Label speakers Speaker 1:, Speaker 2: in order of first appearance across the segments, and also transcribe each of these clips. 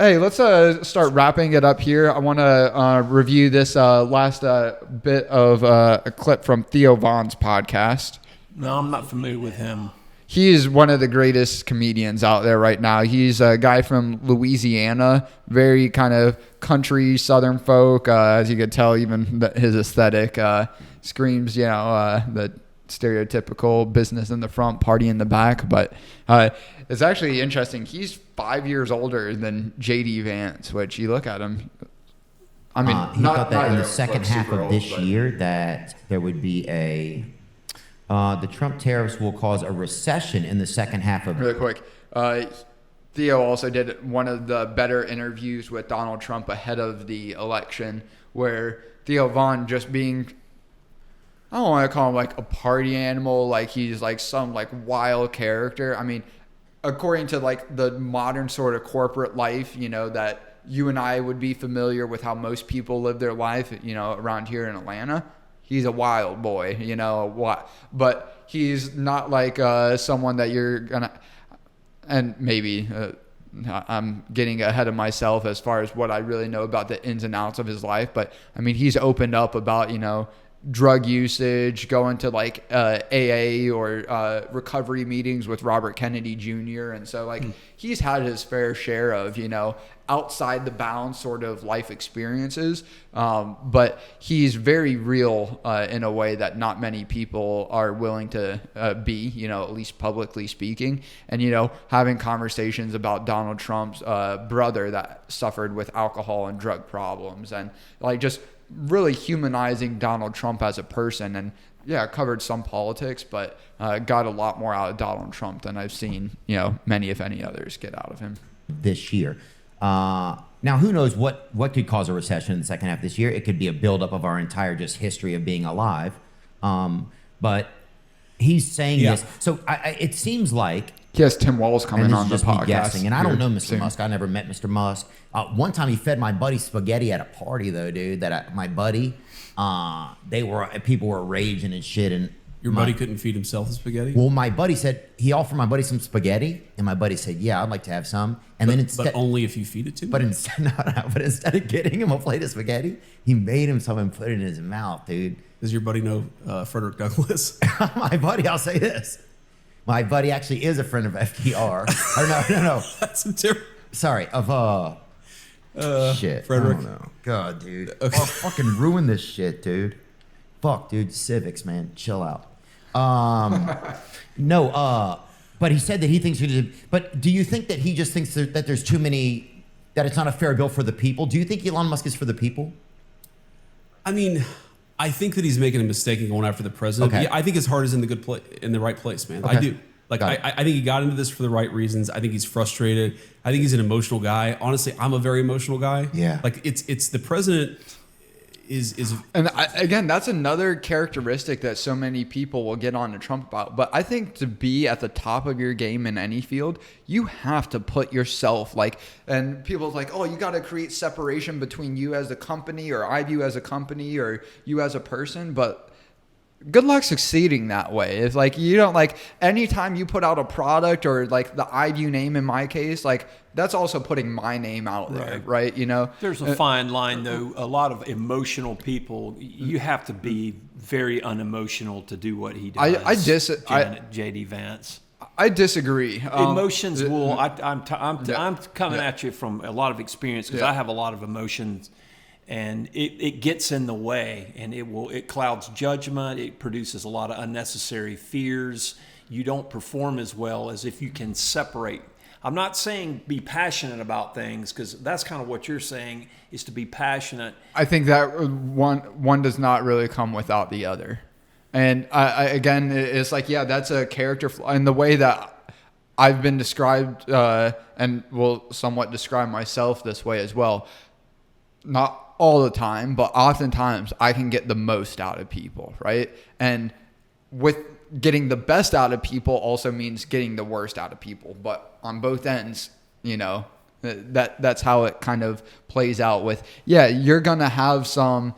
Speaker 1: Hey, let's start wrapping it up here. I want to review this last bit of a clip from Theo Vaughn's podcast.
Speaker 2: No, I'm not familiar with him.
Speaker 1: He is one of the greatest comedians out there right now. He's a guy from Louisiana, very kind of country Southern folk. As you could tell, even his aesthetic screams, the stereotypical business in the front, party in the back. But it's actually interesting. He's 5 years older than J.D. Vance, which you look at him. I mean,
Speaker 3: he thought that in the second half of this year that there would be the Trump tariffs will cause a recession in the second half of...
Speaker 1: Really quick. Theo also did one of the better interviews with Donald Trump ahead of the election, where Theo Vaughn just being, I don't want to call him like a party animal, like he's like some like wild character. I mean, according to like the modern sort of corporate life, that you and I would be familiar with how most people live their life, around here in Atlanta. He's a wild boy, but he's not like someone that you're gonna, and maybe I'm getting ahead of myself as far as what I really know about the ins and outs of his life. But I mean, he's opened up about, drug usage, going to like AA or recovery meetings with Robert Kennedy Jr. And so like he's had his fair share of, outside the bounds sort of life experiences. But he's very real in a way that not many people are willing to be, at least publicly speaking. And, having conversations about Donald Trump's brother that suffered with alcohol and drug problems, and like just really humanizing Donald Trump as a person. And yeah, covered some politics, but got a lot more out of Donald Trump than I've seen, many, if any others get out of him
Speaker 3: this year. Now, who knows what could cause a recession in the second half of this year? It could be a buildup of our entire just history of being alive. But he's saying this. So it seems like...
Speaker 1: He has Tim Walz coming on the podcast.
Speaker 3: Guessing, and I don't know Mr. Musk. I never met Mr. Musk. One time he fed my buddy spaghetti at a party, though, dude. My buddy, people were raging and shit. And
Speaker 2: your buddy couldn't feed himself the spaghetti?
Speaker 3: Well, my buddy said, he offered my buddy some spaghetti, and my buddy said, yeah, I'd like to have some. And then instead,
Speaker 2: but only if you feed it to me?
Speaker 3: But instead of getting him a plate of spaghetti, he made him some and put it in his mouth, dude.
Speaker 2: Does your buddy know Frederick Douglass?
Speaker 3: My buddy, I'll say this. My buddy actually is a friend of FDR. Or no.
Speaker 2: That's a different...
Speaker 3: Sorry, of shit.
Speaker 2: Frederick.
Speaker 3: I don't know. God, dude. Okay. Oh, fucking ruin this shit, dude. Fuck, dude. Civics, man. Chill out. But he said that he thinks... But do you think that he just thinks that there's too many... That it's not a fair bill for the people? Do you think Elon Musk is for the people?
Speaker 2: I mean... I think that he's making a mistake in going after the president.
Speaker 3: Okay.
Speaker 2: Yeah, I think his heart is in the right place, man. Okay. I do. Like I think he got into this for the right reasons. I think he's frustrated. I think he's an emotional guy. Honestly, I'm a very emotional guy.
Speaker 3: Yeah.
Speaker 2: Like it's the president is
Speaker 1: and again, that's another characteristic that so many people will get on to Trump about. But I think to be at the top of your game in any field, you have to put yourself and people's like, oh, you got to create separation between you as a company, or I view as a company, or you as a person. But good luck succeeding that way. It's like, you don't anytime you put out a product, or like the iView name in my case, that's also putting my name out there, right?
Speaker 4: There's a fine line, though. A lot of emotional people, you have to be very unemotional to do what he does. J.D. Vance.
Speaker 1: I disagree.
Speaker 4: Emotions will. I'm coming at you from a lot of experience, because I have a lot of emotions. And it gets in the way, and it clouds judgment. It produces a lot of unnecessary fears. You don't perform as well as if you can separate. I'm not saying be passionate about things, because that's kind of what you're saying, is to be passionate.
Speaker 1: I think that one does not really come without the other. And again, it's like, yeah, that's a character flaw. And the way that I've been described, and will somewhat describe myself this way as well, not all the time, but oftentimes I can get the most out of people, right? And with getting the best out of people also means getting the worst out of people. But on both ends, that's how it kind of plays out with, you're going to have some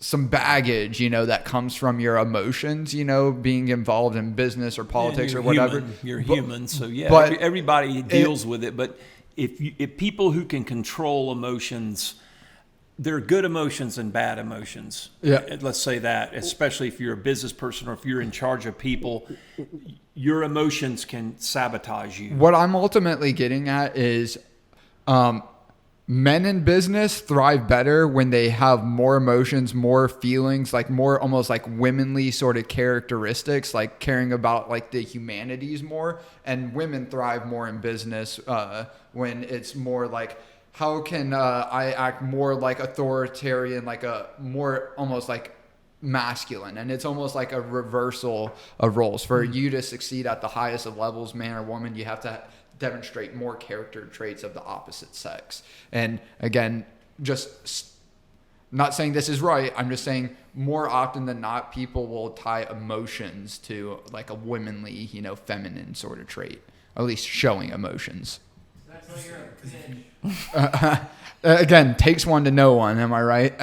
Speaker 1: baggage, that comes from your emotions, being involved in business or politics or whatever.
Speaker 4: You're human, so but everybody deals with it, but if people who can control emotions, there are good emotions and bad emotions.
Speaker 1: Yeah.
Speaker 4: Let's say that, especially if you're a business person or if you're in charge of people, your emotions can sabotage you.
Speaker 1: What I'm ultimately getting at is men in business thrive better when they have more emotions, more feelings, like more almost like womanly sort of characteristics, like caring about like the humanities more. And women thrive more in business when it's more like, how can I act more like authoritarian, like a more almost like masculine? And it's almost like a reversal of roles. For you to succeed at the highest of levels, man or woman, you have to demonstrate more character traits of the opposite sex. And again, just not saying this is right, I'm just saying more often than not, people will tie emotions to like a womanly, feminine sort of trait, at least showing emotions.
Speaker 5: That's why you're a bitch.
Speaker 1: Again, takes one to know one. Am I right?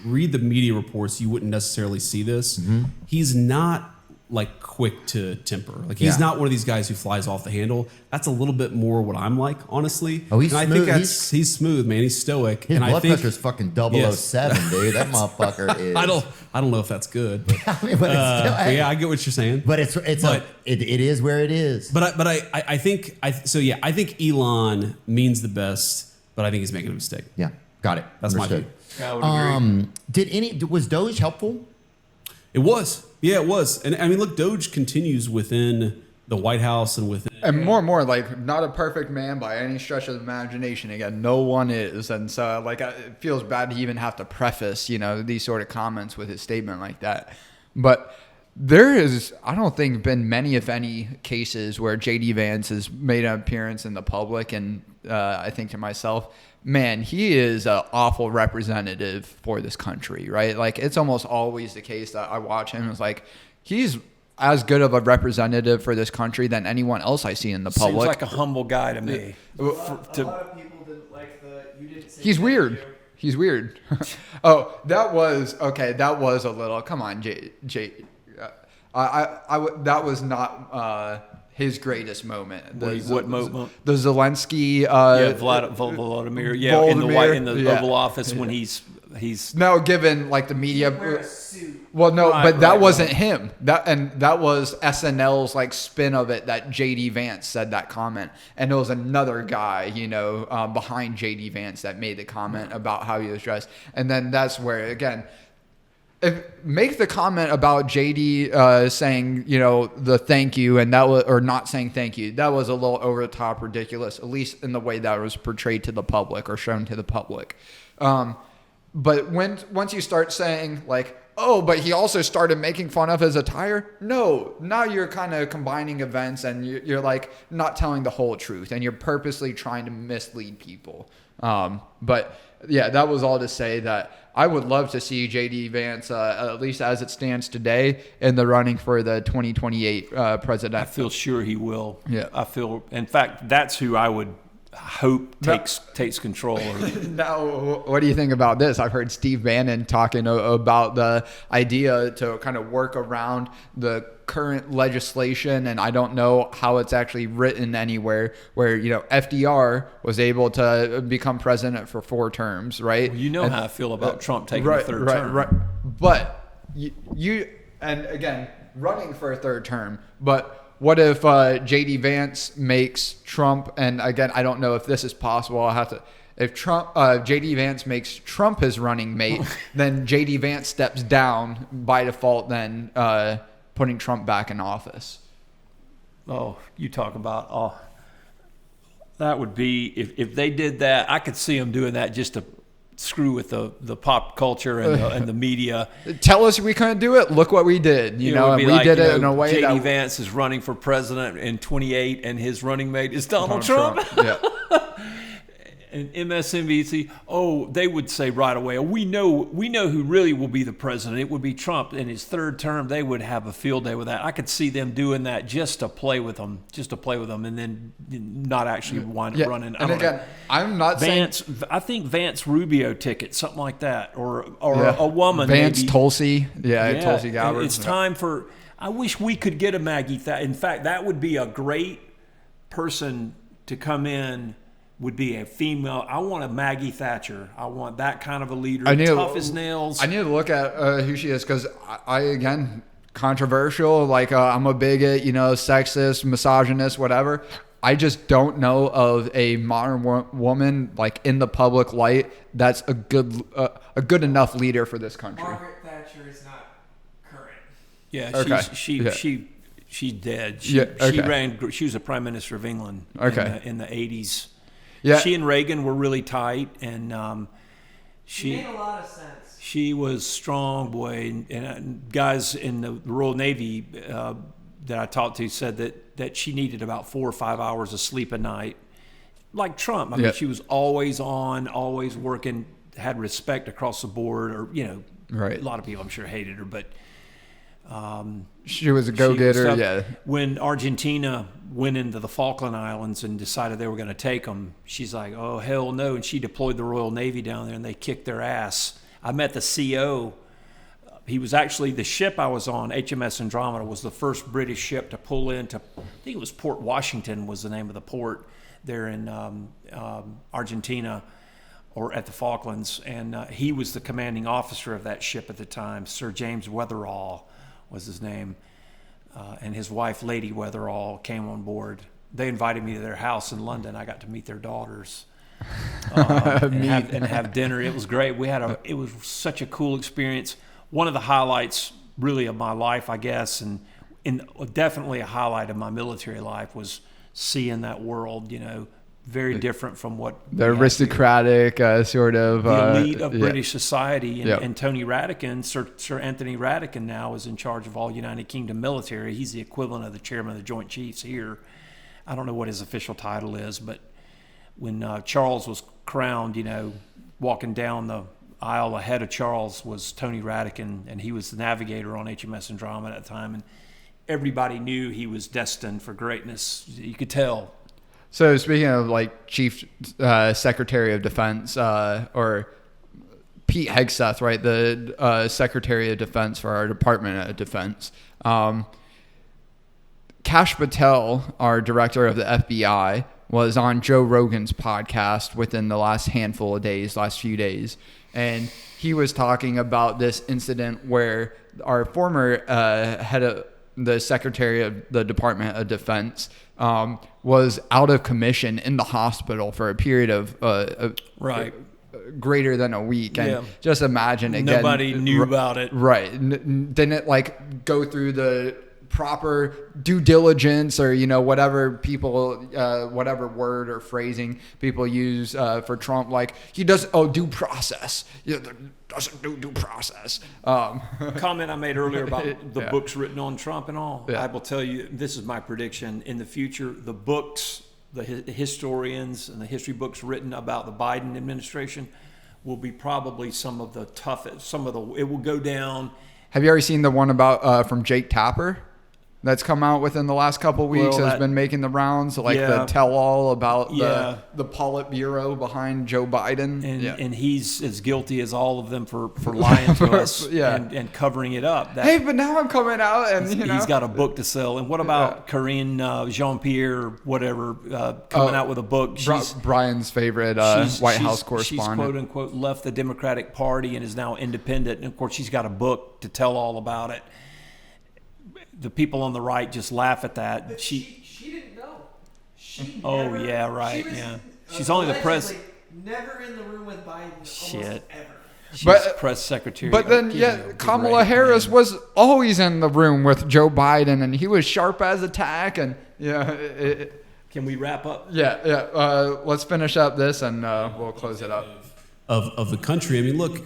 Speaker 2: Read the media reports, you wouldn't necessarily see this. He's not like quick to temper. Like he's not one of these guys who flies off the handle. That's a little bit more what I'm like, honestly.
Speaker 3: Oh, he's
Speaker 2: and I
Speaker 3: smooth.
Speaker 2: think he's smooth, man. He's stoic.
Speaker 3: His
Speaker 2: and
Speaker 3: blood
Speaker 2: I think,
Speaker 3: pressure's fucking 007, dude. That motherfucker is.
Speaker 2: I don't know if that's good. But,
Speaker 3: I mean, but it's still,
Speaker 2: but yeah, I get what you're saying.
Speaker 3: But it is where it is.
Speaker 2: But I think I think Elon means the best, but I think he's making a mistake.
Speaker 3: Yeah, got it.
Speaker 2: That's
Speaker 3: Understood.
Speaker 2: my view.
Speaker 4: I would agree.
Speaker 3: Was Doge helpful?
Speaker 2: It was. Yeah, it was. And I mean, look, Doge continues within the White House and within.
Speaker 1: And more, like, not a perfect man by any stretch of the imagination. Again, no one is. And so, like, it feels bad to even have to preface, these sort of comments with his statement like that. But there is, I don't think, been many, if any, cases where J.D. Vance has made an appearance in the public. And I think to myself, man, he is an awful representative for this country, right? Like, it's almost always the case that I watch him. It's like, he's as good of a representative for this country than anyone else I see in the public.
Speaker 4: Seems like a humble guy to me.
Speaker 5: A lot of people didn't like you didn't say
Speaker 1: He's
Speaker 5: thank
Speaker 1: weird.
Speaker 5: you.
Speaker 1: He's weird. Oh, that was a little, come on, Jay. That was not his greatest moment.
Speaker 4: What moment?
Speaker 1: The Zelensky.
Speaker 4: Vladimir. Yeah, in the Oval Office when he's
Speaker 1: now given like the media.
Speaker 5: Wear a suit.
Speaker 1: Well, no,
Speaker 4: Right,
Speaker 1: but that
Speaker 4: right,
Speaker 1: wasn't him. That was SNL's like spin of it. That JD Vance said that comment, and it was another guy, behind JD Vance that made the comment about how he was dressed. And then that's where again. Make the comment about JD saying, the thank you, and that was, or not saying thank you. That was a little over the top, ridiculous, at least in the way that it was portrayed to the public or shown to the public. But once you start saying like, oh, but he also started making fun of his attire. No, now you're kind of combining events, and you're like not telling the whole truth, and you're purposely trying to mislead people. But yeah, that was all to say that I would love to see J.D. Vance, at least as it stands today, in the running for the 2028 president.
Speaker 4: I feel sure he will.
Speaker 1: Yeah.
Speaker 4: In fact, that's who I would hope takes control.
Speaker 1: Now, what do you think about this? I've heard Steve Bannon talking about the idea to kind of work around the current legislation, and I don't know how it's actually written anywhere, where FDR was able to become president for 4 terms, right?
Speaker 4: Well, how I feel about Trump taking a third term.
Speaker 1: Right. But you and again running for a third term, but what if J.D. Vance makes Trump, and again, I don't know if this is possible. I'll have to. If J.D. Vance makes Trump his running mate, then J.D. Vance steps down by default, then putting Trump back in office.
Speaker 4: Oh, you talk about that would be if they did that. I could see them doing that just to screw with the pop culture and the media.
Speaker 1: Tell us we couldn't do it. Look what we did. And we did it in a way
Speaker 4: J.D.
Speaker 1: that
Speaker 4: Vance is running for president in 28, and his running mate is Donald Trump.
Speaker 1: Yeah.
Speaker 4: And MSNBC, they would say right away, we know who really will be the president. It would be Trump in his third term. They would have a field day with that. I could see them doing that just to play with them, and then not actually wind up running.
Speaker 1: And again, I'm not
Speaker 4: Vance. I think Vance Rubio ticket, something like that, or a woman.
Speaker 1: Vance
Speaker 4: maybe.
Speaker 1: Tulsi, Tulsi Gabbard.
Speaker 4: It's time for. I wish we could get a Maggie. In fact, that would be a great person to come in would be a female. I want a Maggie Thatcher. I want that kind of a leader,
Speaker 1: I need
Speaker 4: tough as nails.
Speaker 1: I need to look at who she is because I again, controversial. Like I'm a bigot, sexist, misogynist, whatever. I just don't know of a modern woman like in the public light that's a good enough leader for this country.
Speaker 5: Margaret Thatcher is not current.
Speaker 4: Yeah,
Speaker 1: Okay.
Speaker 4: she's dead.
Speaker 1: Okay.
Speaker 4: She was a prime minister of England.
Speaker 1: Okay.
Speaker 4: In the 80s.
Speaker 1: Yeah.
Speaker 4: She and Reagan were really tight, and
Speaker 5: She made a lot of sense.
Speaker 4: she was strong, boy. And guys in the Royal Navy that I talked to said that she needed about 4 or 5 hours of sleep a night, like Trump. I mean, she was always on, always working, had respect across the board. Or
Speaker 1: Right.
Speaker 4: a lot of people I'm sure hated her, but.
Speaker 1: She was a go-getter. Yeah.
Speaker 4: When Argentina went into the Falkland Islands and decided they were going to take them, she's like, "Oh hell no!" And she deployed the Royal Navy down there, and they kicked their ass. I met the CO. He was actually the ship I was on. HMS Andromeda was the first British ship to pull into. I think it was Port Washington was the name of the port there in Argentina, or at the Falklands, and he was the commanding officer of that ship at the time. Sir James Weatherall was his name, and his wife, Lady Weatherall, came on board. They invited me to their house in London. I got to meet their daughters and have dinner. It was great. It was such a cool experience. One of the highlights, really, of my life, I guess, and definitely a highlight of my military life was seeing that world. Very different from what
Speaker 1: the aristocratic sort of
Speaker 4: the elite of British society, and Tony Radican, Sir Anthony Radican, now is in charge of all United Kingdom military. He's the equivalent of the chairman of the Joint Chiefs here. I don't know what his official title is, but when Charles was crowned, walking down the aisle ahead of Charles was Tony Radican, and he was the navigator on HMS Andromeda at the time, and everybody knew he was destined for greatness. You could tell.
Speaker 1: So speaking of like Chief Secretary of Defense, or Pete Hegseth, right, the Secretary of Defense for our Department of Defense, Kash Patel, our director of the FBI, was on Joe Rogan's podcast within the last few days, and he was talking about this incident where our former head of the Secretary of the Department of Defense was out of commission in the hospital for a period of greater than a week. And just imagine again,
Speaker 4: nobody knew about it.
Speaker 1: Right. Didn't like go through the proper due diligence or whatever people whatever word or phrasing people use for Trump, like he doesn't due process. Doesn't do due process.
Speaker 4: Comment I made earlier about the books written on Trump and all. I will tell you, this is my prediction. In the future, the books, the historians and the history books written about the Biden administration will be probably some of the toughest. It will go down.
Speaker 1: Have you ever seen the one about from Jake Tapper? That's come out within the last couple of weeks, has been making the rounds, like the tell-all about the Politburo behind Joe Biden.
Speaker 4: And he's as guilty as all of them for lying to us and covering it up.
Speaker 1: Hey, but now I'm coming out and,
Speaker 4: he's got a book to sell. And what about Karine Jean-Pierre, whatever, coming out with a book?
Speaker 1: Brian's favorite White House correspondent.
Speaker 4: She's, quote-unquote, left the Democratic Party and is now independent. And, of course, she's got a book to tell all about it. The people on the right just laugh at that.
Speaker 5: But she didn't know. She's
Speaker 4: only the press.
Speaker 5: Never in the room with Biden.
Speaker 4: Shit.
Speaker 5: Ever.
Speaker 4: She's press secretary.
Speaker 1: But then, Kamala Harris was always in the room with Joe Biden, and he was sharp as a tack. And
Speaker 4: can we wrap up?
Speaker 1: Let's finish up this, and we'll close it up.
Speaker 2: Of the country. I mean, look,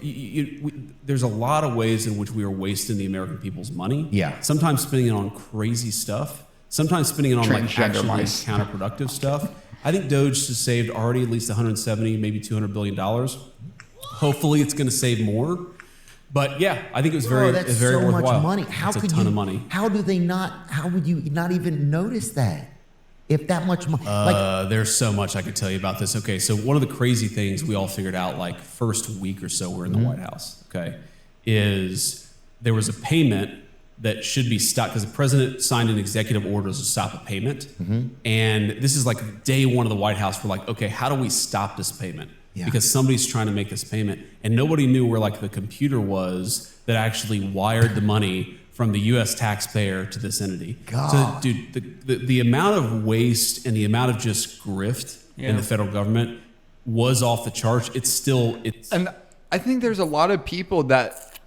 Speaker 2: there's a lot of ways in which we are wasting the American people's money.
Speaker 3: Yeah.
Speaker 2: Sometimes spending it on crazy stuff. Sometimes spending it on like actually counterproductive stuff. I think Doge has saved already at least 170, maybe $200 billion. Hopefully, it's going to save more. But yeah, I think it was very worthwhile.
Speaker 3: Much money.
Speaker 2: It's a ton of money.
Speaker 3: How would you not even notice that? If that much money,
Speaker 2: there's so much I could tell you about this. Okay, so one of the crazy things we all figured out, like first week or so we're in the White House, okay, is there was a payment that should be stopped because the president signed an executive order to stop a payment. And this is like day one of the White House. We're like, okay, how do we stop this payment?
Speaker 3: Yeah.
Speaker 2: Because somebody's trying to make this payment. And nobody knew where like the computer was that actually wired the money from the U.S. taxpayer to this entity.
Speaker 3: God.
Speaker 2: So, dude, the amount of waste and the amount of just grift in the federal government was off the charts. It's
Speaker 1: And I think there's a lot of people that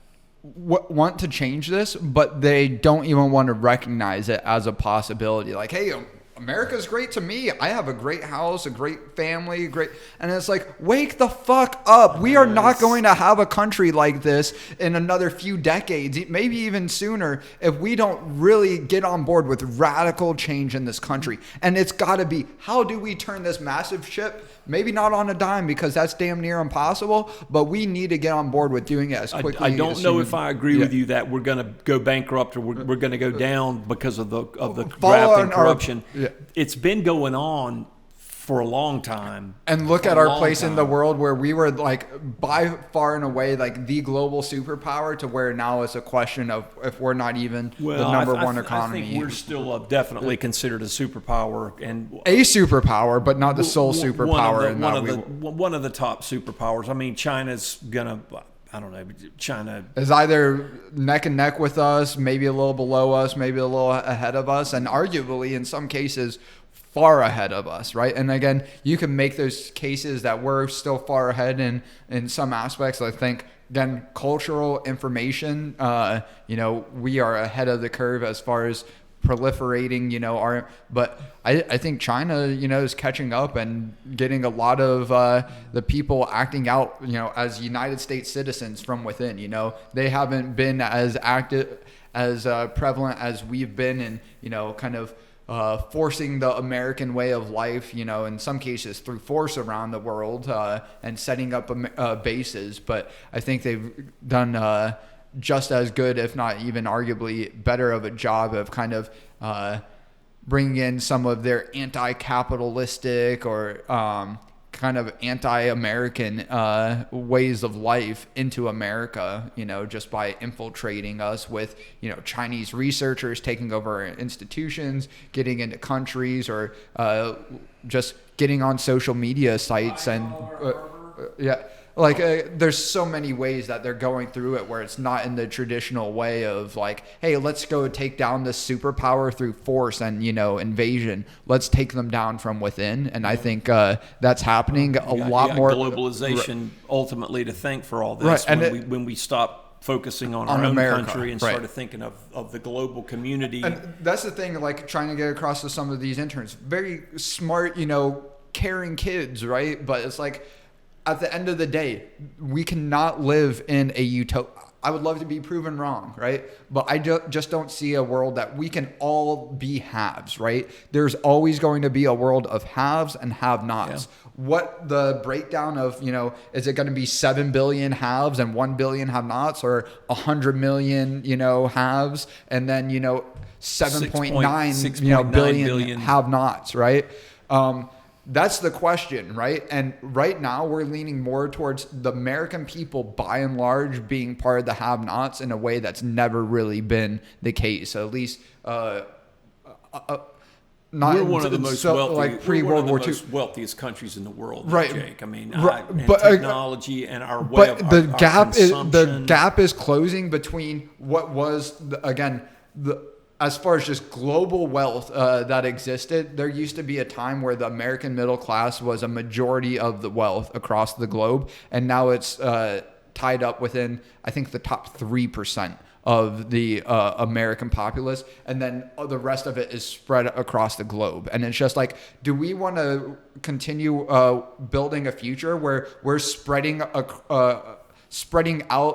Speaker 1: want to change this, but they don't even want to recognize it as a possibility. Like, hey, America's great to me. I have a great house, a great family, and it's like, wake the fuck up. We are not going to have a country like this in another few decades, maybe even sooner, if we don't really get on board with radical change in this country. And it's got to be, how do we turn this massive ship? Maybe not on a dime, because that's damn near impossible, but we need to get on board with doing it as quickly.
Speaker 4: I don't know if I agree with you that we're going to go bankrupt or we're going to go down because of the graft and corruption. It's been going on for a long time.
Speaker 1: And look at our place in the world, where we were like by far and away like the global superpower, to where now it's a question of if we're not even the number one economy.
Speaker 4: I think we're still definitely considered a superpower, and
Speaker 1: a superpower, but not the sole superpower.
Speaker 4: One of the top superpowers. I mean, China's gonna. I don't know. China
Speaker 1: is either neck and neck with us, maybe a little below us, maybe a little ahead of us, and arguably in some cases far ahead of us, right? And again, you can make those cases that we're still far ahead in some aspects. I think, again, cultural information, we are ahead of the curve as far as proliferating, but I think China, is catching up and getting a lot of the people acting out, as United States citizens from within. They haven't been as active, as prevalent as we've been in, kind of forcing the American way of life, in some cases through force around the world, and setting up bases. But I think they've done just as good, if not even arguably better of a job of kind of bringing in some of their anti-capitalistic or kind of anti-American ways of life into America, just by infiltrating us with, Chinese researchers taking over our institutions, getting into countries, or just getting on social media sites and there's so many ways that they're going through it, where it's not in the traditional way of like, hey, let's go take down this superpower through force and, invasion. Let's take them down from within. And I think that's happening a lot more.
Speaker 4: Globalization ultimately to thank for all this. Right. When we stop focusing on our own
Speaker 1: America,
Speaker 4: country and started thinking of the global community.
Speaker 1: And that's the thing, like trying to get across to some of these interns. Very smart, caring kids, right? But it's like, at the end of the day, we cannot live in a utopia. I would love to be proven wrong, right? But I just don't see a world that we can all be haves, right? There's always going to be a world of haves and have-nots. Yeah. What the breakdown of, is it going to be 7 billion haves and 1 billion have-nots, or 100 million, haves, and then, 7.9 billion have-nots, right? That's the question, right? And right now we're leaning more towards the American people, by and large, being part of the have-nots in a way that's never really been the case. At least, not
Speaker 4: we're one of the most wealthy,
Speaker 1: like pre-World War II,
Speaker 4: wealthiest countries in the world,
Speaker 1: right?
Speaker 4: Jake. I mean,
Speaker 1: but
Speaker 4: technology and our way of
Speaker 1: the
Speaker 4: our
Speaker 1: gap
Speaker 4: consumption.
Speaker 1: The gap is closing between what was as far as just global wealth that existed. There used to be a time where the American middle class was a majority of the wealth across the globe, and now it's tied up within, I think, the top 3% of the American populace, and then the rest of it is spread across the globe. And it's just like, do we want to continue building a future where we're spreading out,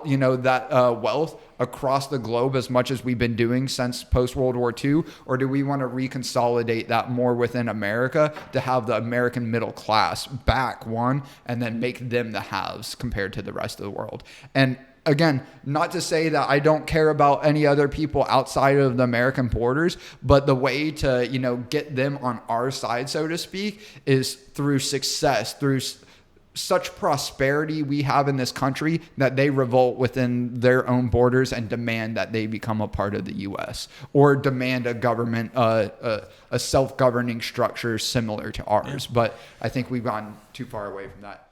Speaker 1: that wealth across the globe as much as we've been doing since post-World War II? Or do we want to reconsolidate that more within America to have the American middle class back, one, and then make them the haves compared to the rest of the world? And again, not to say that I don't care about any other people outside of the American borders, but the way to, get them on our side, so to speak, is through success, through such prosperity we have in this country that they revolt within their own borders and demand that they become a part of the U.S. or demand a government, a self-governing structure similar to ours. But I think we've gone too far away from that.